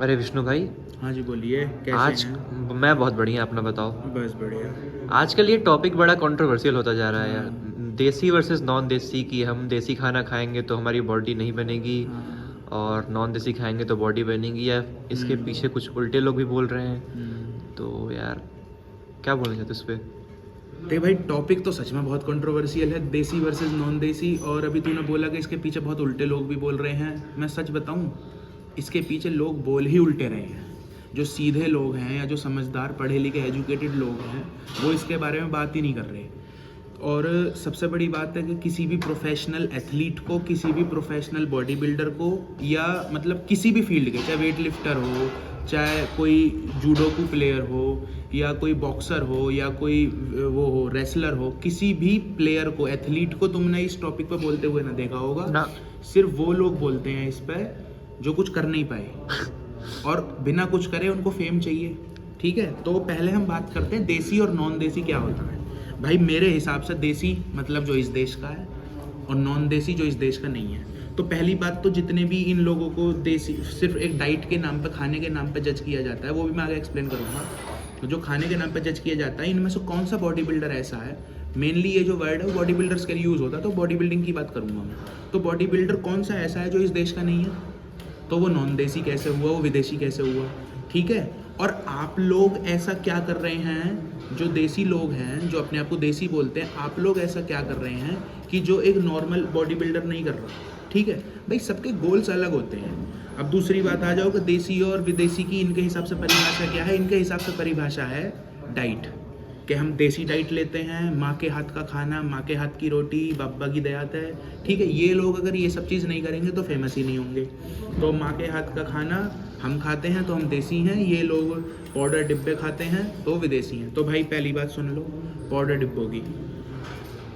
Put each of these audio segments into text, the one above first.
अरे विष्णु भाई। हाँ जी बोलिए, कैसे आज हैं? मैं बहुत बढ़िया, अपना बताओ। बस बढ़िया। आजकल ये टॉपिक बड़ा कंट्रोवर्शियल होता जा रहा है यार। हाँ देसी वर्सेस नॉन देसी, की हम देसी खाना खाएंगे तो हमारी बॉडी नहीं बनेगी हाँ। और नॉन देसी खाएंगे तो बॉडी बनेगी, या इसके पीछे हम्म, कुछ उल्टे लोग भी बोल रहे हैं। हम्म। तो यार क्या बोलना चाहते उस पर? देख भाई, टॉपिक तो सच में बहुत कंट्रोवर्शियल है, देसी वर्सेस नॉन देसी। और अभी तूने बोला कि इसके पीछे बहुत उल्टे लोग भी बोल रहे हैं। मैं सच बताऊं, इसके पीछे लोग बोल ही उल्टे रहे हैं। जो सीधे लोग हैं या जो समझदार पढ़े लिखे एजुकेटेड लोग हैं, वो इसके बारे में बात ही नहीं कर रहे। और सबसे बड़ी बात है कि किसी भी प्रोफेशनल एथलीट को, किसी भी प्रोफेशनल बॉडी बिल्डर को, या मतलब किसी भी फील्ड के, चाहे वेट लिफ्टर हो, चाहे कोई जूडोकू प्लेयर हो, या कोई बॉक्सर हो, या कोई वो हो रेसलर हो, किसी भी प्लेयर को, एथलीट को तुमने इस टॉपिक पे बोलते हुए ना देखा होगा। ना। सिर्फ वो लोग बोलते हैं इस पे जो कुछ कर नहीं पाए और बिना कुछ करे उनको फेम चाहिए। ठीक है, तो पहले हम बात करते हैं देसी और नॉन देसी क्या होता है। भाई मेरे हिसाब से देसी मतलब जो इस देश का है, और नॉन देसी जो इस देश का नहीं है। तो पहली बात तो जितने भी इन लोगों को देसी सिर्फ एक डाइट के नाम पे, खाने के नाम पे जज किया जाता है, वो भी मैं आगे एक्सप्लेन करूँगा। तो जो खाने के नाम पे जज किया जाता है, इनमें से कौन सा बॉडी बिल्डर ऐसा है, मेनली ये जो वर्ड है वो बॉडी बिल्डर्स के लिए यूज़ होता है, तो बॉडी बिल्डिंग की बात करूँगा मैं। तो बॉडी बिल्डर कौन सा ऐसा है जो इस देश का नहीं है? तो वो नॉन देसी कैसे हुआ, वो विदेशी कैसे हुआ? ठीक है। और आप लोग ऐसा क्या कर रहे हैं, जो देसी लोग हैं, जो अपने आप को देसी बोलते हैं, आप लोग ऐसा क्या कर रहे हैं कि जो एक नॉर्मल बॉडी बिल्डर नहीं कर रहा? ठीक है भाई, सबके गोल्स अलग होते हैं। अब दूसरी बात आ जाओ कि देसी और विदेशी की इनके हिसाब से परिभाषा क्या है। इनके हिसाब से परिभाषा है डाइट, कि हम देसी डाइट लेते हैं, माँ के हाथ का खाना, माँ के हाथ की रोटी, बाबा की दयात है। ठीक है, ये लोग अगर ये सब चीज़ नहीं करेंगे तो फेमस ही नहीं होंगे। तो माँ के हाथ का खाना हम खाते हैं तो हम देसी हैं, ये लोग पाउडर डिब्बे खाते हैं तो विदेशी हैं। तो भाई पहली बात सुन लो, पाउडर डिब्बों की।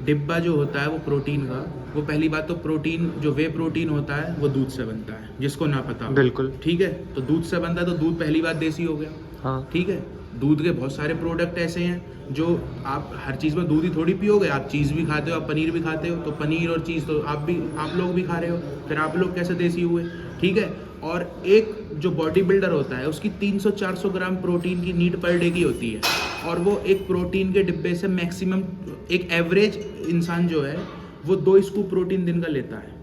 डिब्बा जो होता है वो प्रोटीन का, वो पहली बात तो प्रोटीन, जो वे प्रोटीन होता है वो दूध से बनता है, जिसको ना पता हो। बिल्कुल। ठीक है, तो दूध से बनता है तो दूध पहली बात देसी हो गया। हाँ। ठीक है, दूध के बहुत सारे प्रोडक्ट ऐसे हैं जो आप हर चीज़ में दूध ही थोड़ी पियोगे, आप चीज़ भी खाते हो, आप पनीर भी खाते हो, तो पनीर और चीज़ तो आप लोग भी खा रहे हो, फिर आप लोग कैसे देसी हुए? ठीक है। और एक जो बॉडी बिल्डर होता है उसकी 300-400 ग्राम प्रोटीन की नीड पर डे की होती है, और वो एक प्रोटीन के डिब्बे से मैक्सिमम, एक एवरेज इंसान जो है वो 2 स्कूप प्रोटीन दिन का लेता है।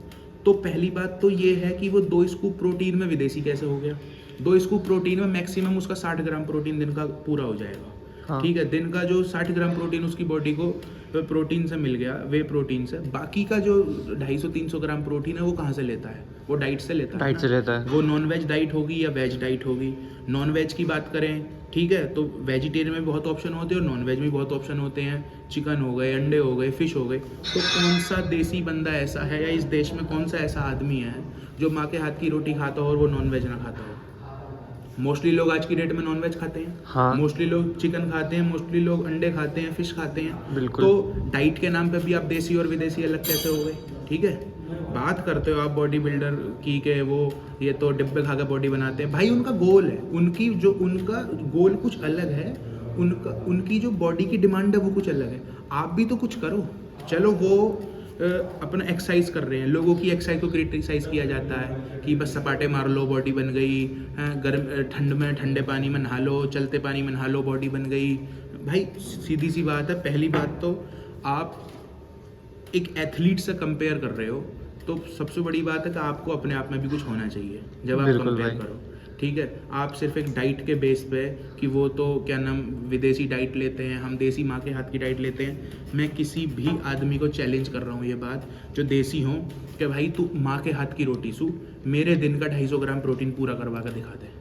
तो पहली बात तो ये है कि वो 2 स्कूप प्रोटीन में विदेशी कैसे हो गया? 2 स्कूप प्रोटीन में मैक्सिमम उसका 60 ग्राम प्रोटीन दिन का पूरा हो जाएगा। हाँ। ठीक है, दिन का जो 60 ग्राम प्रोटीन उसकी बॉडी को प्रोटीन से मिल गया, वे प्रोटीन से, बाकी का जो 250-300 ग्राम प्रोटीन है वो कहाँ से लेता है? वो डाइट से लेता है डाइट ना। से लेता है। वो नॉन वेज डाइट होगी या वेज डाइट होगी। नॉन वेज की बात करें, ठीक है, तो वेजिटेरियन में बहुत ऑप्शन होते हैं और नॉन वेज में बहुत ऑप्शन होते हैं। चिकन हो गए, अंडे हो गए, फिश हो गए। तो कौन सा देसी बंदा ऐसा है, या इस देश में कौन सा ऐसा आदमी है जो माँ के हाथ की रोटी खाता हो और वो नॉन वेज ना खाता हो? मोस्टली लोग आज की डेट में नॉन वेज खाते हैं। हाँ। मोस्टली लोग चिकन खाते हैं, मोस्टली लोग अंडे खाते हैं, फिश खाते हैं। बिल्कुल। तो डाइट के नाम पे भी आप देसी और विदेशी अलग कैसे हो गए? ठीक है, बात करते हो आप बॉडी बिल्डर की के वो ये तो डिब्बे खा के बॉडी बनाते हैं। भाई उनका गोल है, उनका गोल कुछ अलग है, उनकी जो बॉडी की डिमांड है वो कुछ अलग है। आप भी तो कुछ करो। चलो वो अपना एक्सरसाइज कर रहे हैं, लोगों की एक्सरसाइज को क्रिटिसाइज किया जाता है कि बस सपाटे मार लो बॉडी बन गई, गर्म ठंड में ठंडे पानी में नहा लो, चलते पानी में नहा लो बॉडी बन गई। भाई सीधी सी बात है, पहली बात तो आप एक एथलीट से कंपेयर कर रहे हो, तो सबसे बड़ी बात है कि आपको अपने आप में भी कुछ होना चाहिए जब आप बिल्कुल कंपेयर भाई। करो। ठीक है, आप सिर्फ एक डाइट के बेस पे कि वो तो क्या नाम विदेशी डाइट लेते हैं, हम देसी माँ के हाथ की डाइट लेते हैं। मैं किसी भी आदमी को चैलेंज कर रहा हूँ ये बात, जो देसी हो, कि भाई तू माँ के हाथ की रोटी सू, मेरे दिन का 250 ग्राम प्रोटीन पूरा करवा कर दिखा दे।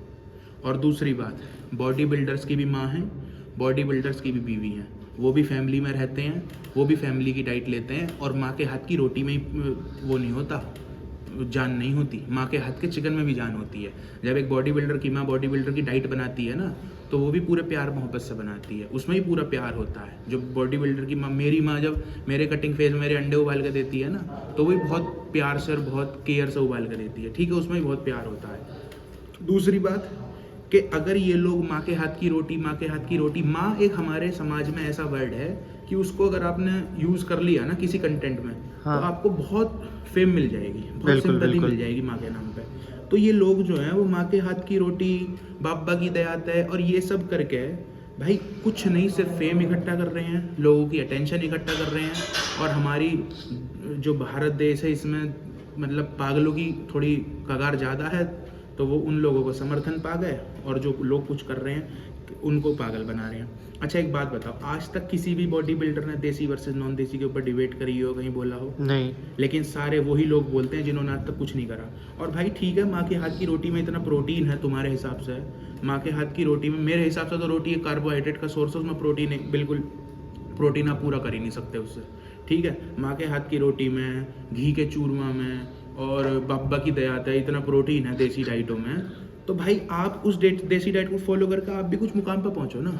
और दूसरी बात, बॉडी बिल्डर्स की भी माँ है, बॉडी बिल्डर्स की भी बीवी हैं, वो भी फैमिली में रहते हैं, वो भी फैमिली की डाइट लेते हैं, और माँ के हाथ की रोटी में वो नहीं होता, जान नहीं होती। माँ के हाथ के चिकन में भी जान होती है। जब एक बॉडी बिल्डर की माँ बॉडी बिल्डर की डाइट बनाती है ना, तो वो भी पूरे प्यार मोहब्बत से बनाती है, उसमें भी पूरा प्यार होता है। जो बॉडी बिल्डर की माँ, मेरी माँ जब मेरे कटिंग फेज में मेरे अंडे उबाल के देती है ना, तो वो भी बहुत प्यार से और बहुत केयर से उबाल के देती है। ठीक है, उसमें भी बहुत प्यार होता है। दूसरी बात कि अगर ये लोग माँ के हाथ की रोटी, माँ के हाथ की रोटी, माँ एक हमारे समाज में ऐसा वर्ड है कि उसको अगर आपने यूज़ कर लिया ना किसी कंटेंट में, हाँ। तो आपको बहुत फेम मिल जाएगी, बहुत बिल्कुल, सिंपैथी बिल्कुल। मिल जाएगी माँ के नाम पे। तो ये लोग जो हैं वो माँ के हाथ की रोटी, बाबा की दयात है और ये सब करके भाई कुछ नहीं, सिर्फ फेम इकट्ठा कर रहे हैं, लोगों की अटेंशन इकट्ठा कर रहे हैं। और हमारी जो भारत देश है इसमें मतलब पागलों की थोड़ी कगार ज़्यादा है, तो वो उन लोगों को समर्थन पा गए और जो लोग कुछ कर रहे हैं उनको पागल बना रहे हैं। अच्छा एक बात बताओ, आज तक किसी भी बॉडी बिल्डर ने देसी वर्सेस नॉन देसी के ऊपर डिबेट करी हो, कहीं बोला हो? नहीं। लेकिन सारे वही लोग बोलते हैं जिन्होंने आज तक कुछ नहीं करा। और भाई ठीक है, माँ के हाथ की रोटी में इतना प्रोटीन है तुम्हारे हिसाब से, माँ के हाथ की रोटी में मेरे हिसाब से तो रोटी एक कार्बोहाइड्रेट का सोर्स है, उसमें प्रोटीन है, बिल्कुल प्रोटीन आप पूरा कर ही नहीं सकते उससे। ठीक है, माँ के हाथ की रोटी में, घी के चूरमा में और बाबा की दयात है, इतना प्रोटीन है देसी डाइटों में। तो भाई आप उस देसी डाइट को फॉलो करके आप भी कुछ मुकाम पर पहुँचो ना।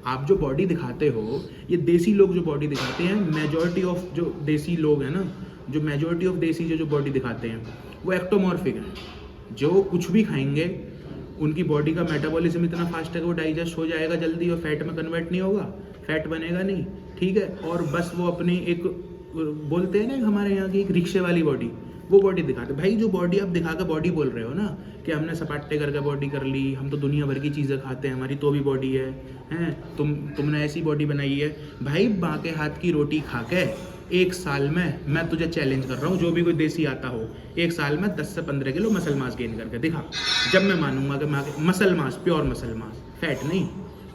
आप जो बॉडी दिखाते हो, ये देसी लोग जो बॉडी दिखाते हैं, मेजॉरिटी ऑफ जो देसी लोग हैं ना, जो मेजॉरिटी ऑफ देसी जो बॉडी दिखाते हैं वो एक्टोमॉर्फिक हैं। जो कुछ भी खाएंगे उनकी बॉडी का मेटाबॉलिज्म इतना फास्ट है कि वो डाइजेस्ट हो जाएगा जल्दी और फैट में कन्वर्ट नहीं होगा, फैट बनेगा नहीं। ठीक है, और बस वो अपनी एक बोलते हैं ना हमारे यहाँ की एक रिक्शे वाली बॉडी, वो बॉडी दिखाते। भाई जो बॉडी आप दिखा के बॉडी बोल रहे हो ना कि हमने सपाटे करके बॉडी कर ली, हम तो दुनिया भर की चीज़ें खाते हैं, हमारी तो भी बॉडी है, हैं तुमने ऐसी बॉडी बनाई है। भाई माँ के हाथ की रोटी खा के 1 साल में, मैं तुझे चैलेंज कर रहा हूँ, जो भी कोई देसी आता हो, 1 साल में 10 से 15 किलो मसल मास गेन करके दिखा। जब मैं मानूंगा कि माँ के muscle mass, pure muscle mass, fat नहीं।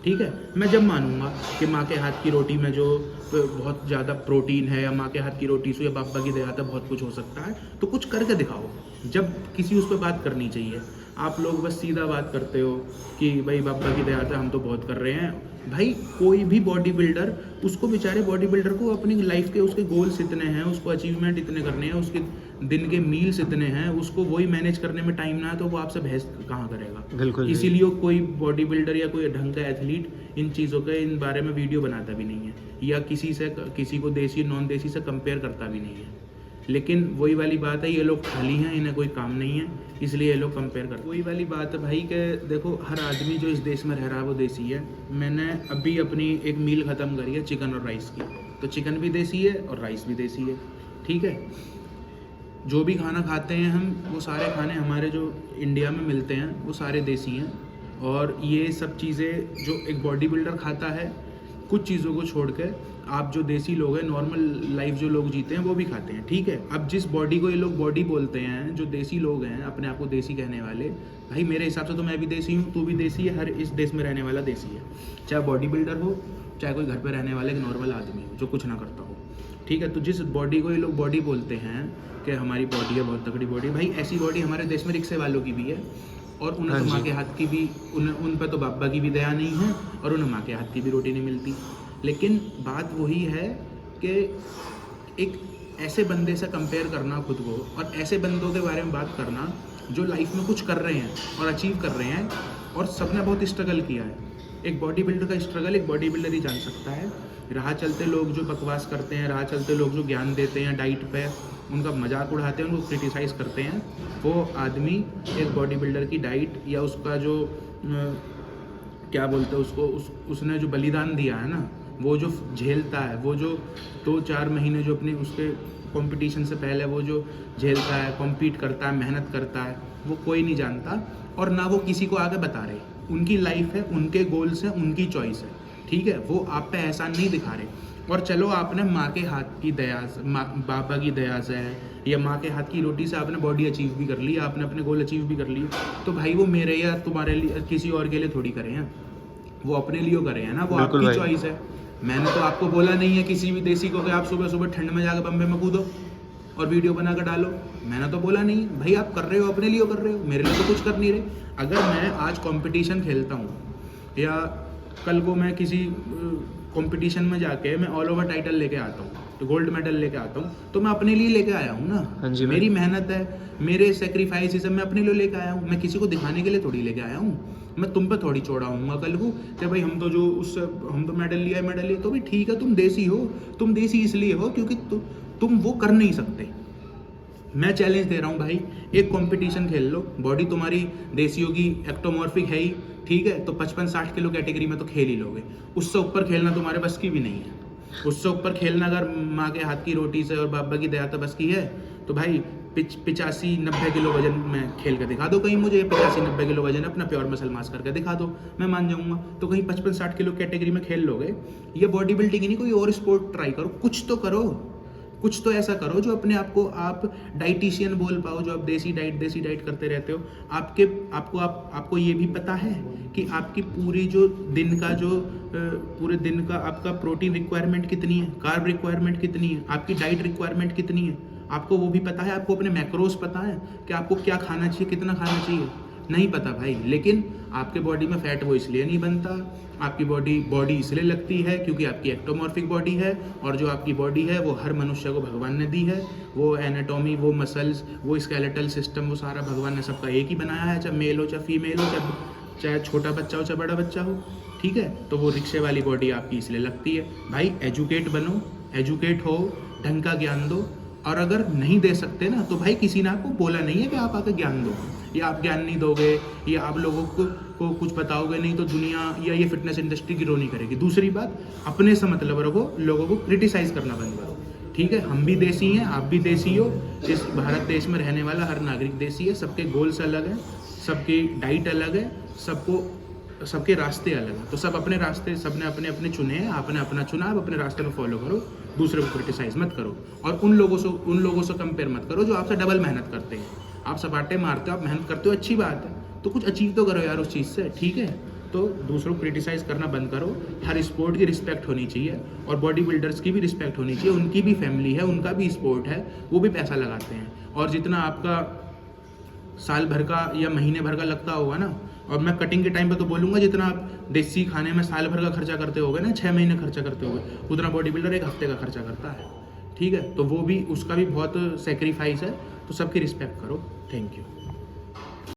ठीक है, मैं जब मानूंगा कि माँ के हाथ की रोटी में जो बहुत ज़्यादा प्रोटीन है, या माँ के हाथ की रोटी से या बाबा की दया से बहुत कुछ हो सकता है, तो कुछ करके दिखाओ। जब किसी उस पर बात करनी चाहिए, आप लोग बस सीधा बात करते हो कि भाई बाबा की दया से हम तो बहुत कर रहे हैं। भाई कोई भी बॉडी बिल्डर, उसको बेचारे बॉडी बिल्डर को अपनी लाइफ के उसके गोल्स इतने हैं, उसको अचीवमेंट इतने करने हैं, उसके दिन के मील्स इतने हैं, उसको वही मैनेज करने में टाइम ना है, तो वो आपसे बहस कहाँ करेगा? बिल्कुल। इसीलिए कोई बॉडी बिल्डर या कोई ढंग का एथलीट इन चीज़ों के इन बारे में वीडियो बनाता भी नहीं है, या किसी को देसी नॉन देसी से कंपेयर करता भी नहीं है। लेकिन वही वाली बात है, ये लोग खाली हैं, इन्हें कोई काम नहीं है, इसलिए ये लोग कंपेयर करते। वही वाली बात है भाई कि देखो, हर आदमी जो इस देश में रह रहा है वो देसी है। मैंने अभी अपनी एक मील ख़त्म करी है चिकन और राइस की, तो चिकन भी देसी है और राइस भी देसी है। ठीक है, जो भी खाना खाते हैं हम, वो सारे खाने हमारे जो इंडिया में मिलते हैं वो सारे देसी हैं। और ये सब चीज़ें जो एक बॉडी बिल्डर खाता है, कुछ चीज़ों को छोड़ के आप जो देसी लोग हैं, नॉर्मल लाइफ जो लोग जीते हैं, वो भी खाते हैं। ठीक है, अब जिस बॉडी को ये लोग बॉडी बोलते हैं, जो देसी लोग हैं अपने आप को देसी कहने वाले, भाई मेरे हिसाब से तो मैं भी देसी हूँ, तू भी देसी है, हर इस देश में रहने वाला देसी है, चाहे बॉडी बिल्डर हो, चाहे कोई घर पर रहने वाला एक नॉर्मल आदमी हो जो कुछ ना करता हो। ठीक है, तो जिस बॉडी को ये लोग बॉडी बोलते हैं कि हमारी बॉडी है बहुत तगड़ी बॉडी, भाई ऐसी बॉडी हमारे देश में रिक्शे वालों की भी है, और उन्हें तो माँ के हाथ की भी, उन पर तो बाबा की भी दया नहीं है, और उन्हें माँ के हाथ की भी रोटी नहीं मिलती। लेकिन बात वही है कि एक ऐसे बंदे से कंपेयर करना खुद को, और ऐसे बंदों के बारे में बात करना जो लाइफ में कुछ कर रहे हैं और अचीव कर रहे हैं, और सबने बहुत स्ट्रगल किया है। एक बॉडी बिल्डर का स्ट्रगल एक बॉडी बिल्डर ही जान सकता है। राह चलते लोग जो बकवास करते हैं, राह चलते लोग जो ज्ञान देते हैं डाइट पे, उनका मजाक उड़ाते हैं, उनको क्रिटिसाइज़ करते हैं, वो आदमी एक बॉडी बिल्डर की डाइट या उसका जो क्या बोलते हैं उसको, उसने जो बलिदान दिया है ना, वो जो झेलता है, वो जो 2-4 महीने जो अपने उसके कंपटीशन से पहले वो जो झेलता है, कॉम्पीट करता है, मेहनत करता है, वो कोई नहीं जानता, और ना वो किसी को आगे बता रहे। उनकी लाइफ है, उनके गोल्स हैं, उनकी चॉइस है। ठीक है, वो आप पे एहसान नहीं दिखा रहे। और चलो आपने माँ के हाथ की दया से, बाबा की दया से है, या माँ के हाथ की रोटी से आपने बॉडी अचीव भी कर ली, आपने अपने गोल अचीव भी कर लिए, तो भाई वो मेरे या तुम्हारे लिए, किसी और के लिए थोड़ी करे हैं, वो अपने लिए करे हैं ना, वो आपकी चॉइस है। मैंने तो आपको बोला नहीं है किसी भी देसी को कि आप सुबह सुबह ठंड में जाकर बम्बे में कूदो और वीडियो बना कर डालो, मैंने तो बोला नहीं है। भाई आप कर रहे हो, अपने लिए कर रहे हो, मेरे लिए तो कुछ कर नहीं रहे। अगर मैं आज कंपटीशन खेलता हूँ, या कल को मैं किसी कंपटीशन में जाके मैं ऑल ओवर टाइटल लेके आता हूँ, तो गोल्ड मेडल लेके आता हूँ, तो मैं अपने लिए लेके आया हूँ ना। मेरी मेहनत है, मेरे सेक्रीफाइस मैं अपने लिए लेके आया हूँ, मैं किसी को दिखाने के लिए थोड़ी लेके आया हूँ। मैं तुम पे थोड़ी चौड़ा हूँगा कल को कि भाई हम तो मेडल लिया, तो भी ठीक है, तुम देसी हो। तुम देसी इसलिए हो क्योंकि तुम वो कर नहीं सकते। मैं चैलेंज दे रहा हूँ भाई, एक कंपटीशन खेल लो, बॉडी तुम्हारी देसियों की एक्टोमॉर्फिक है ही, ठीक है, तो 55-60 किलो कैटेगरी में तो खेल ही लोगे। उससे ऊपर खेलना तुम्हारे बस की भी नहीं है। उससे ऊपर खेलना अगर माँ के हाथ की रोटी से और बाबा की दया से बस की है, तो भाई 85-90 किलो वजन में खेल कर दिखा दो कहीं मुझे, 85-90 किलो वजन अपना प्योर मसल मास करके दिखा दो, मैं मान जाऊंगा। तो कहीं 55-60 किलो कैटेगरी में खेल लोगे। ये बॉडी बिल्डिंग ही नहीं, कोई और स्पोर्ट ट्राई करो, कुछ तो करो, कुछ तो ऐसा करो जो अपने आप को आप डाइटिशियन बोल पाओ, जो आप देसी डाइट करते रहते हो। आपको ये भी पता है कि आपकी पूरी जो दिन का जो पूरे दिन का आपका प्रोटीन रिक्वायरमेंट कितनी है, कार्ब रिक्वायरमेंट कितनी है, आपकी डाइट रिक्वायरमेंट कितनी है, आपको वो भी पता है। आपको अपने मैक्रोस पता है कि आपको क्या खाना चाहिए, कितना खाना चाहिए, नहीं पता भाई। लेकिन आपके बॉडी में फैट वो इसलिए नहीं बनता, आपकी बॉडी इसलिए लगती है क्योंकि आपकी एक्टोमॉर्फिक बॉडी है, और जो आपकी बॉडी है वो हर मनुष्य को भगवान ने दी है। वो एनाटॉमी, वो मसल्स, वो स्केलेटल सिस्टम, वो सारा भगवान ने सबका एक ही बनाया है, चाहे मेल हो चाहे फीमेल हो, चाहे छोटा बच्चा हो चाहे बड़ा बच्चा हो, ठीक है। तो वो रिक्शे वाली बॉडी आपकी इसलिए लगती है। भाई एजुकेट बनो, एजुकेट हो, ढंग का ज्ञान दो। और अगर नहीं दे सकते ना तो भाई किसी ने आपको बोला नहीं है कि आप आकर ज्ञान दो, या आप ज्ञान नहीं दोगे, या आप लोगों को कुछ बताओगे नहीं तो दुनिया या ये फिटनेस इंडस्ट्री ग्रो नहीं करेगी। दूसरी बात, अपने से मतलब रखो, लोगों को क्रिटिसाइज करना बंद करो, ठीक है। हम भी देसी हैं, आप भी देसी हो, इस भारत देश में रहने वाला हर नागरिक देसी है। सबके गोल्स अलग हैं, सबकी डाइट अलग है, सबके रास्ते अलग हैं। तो सब अपने रास्ते, सबने अपने अपने चुने हैं, आपने अपना चुना, आप अपने रास्ते में फॉलो करो, दूसरे को क्रिटिसाइज मत करो। और उन लोगों से कंपेयर मत करो जो आपसे डबल मेहनत करते हैं। आप सपाटे मारते हो, आप मेहनत करते हो, अच्छी बात है, तो कुछ अचीव तो करो यार उस चीज़ से, ठीक है। तो दूसरों को क्रिटिसाइज करना बंद करो। हर स्पोर्ट की रिस्पेक्ट होनी चाहिए, और बॉडी बिल्डर्स की भी रिस्पेक्ट होनी चाहिए। उनकी भी फैमिली है, उनका भी स्पोर्ट है, वो भी पैसा लगाते हैं। और जितना आपका साल भर का या महीने भर का लगता होगा ना, और मैं कटिंग के टाइम पे तो बोलूँगा, जितना आप देसी खाने में साल भर का खर्चा करते होगे ना, 6 महीने खर्चा करते होगे, उतना बॉडी बिल्डर 1 हफ्ते का खर्चा करता है, ठीक है। तो वो भी, उसका भी बहुत सेक्रीफाइस है। तो सबकी रिस्पेक्ट करो। Thank you.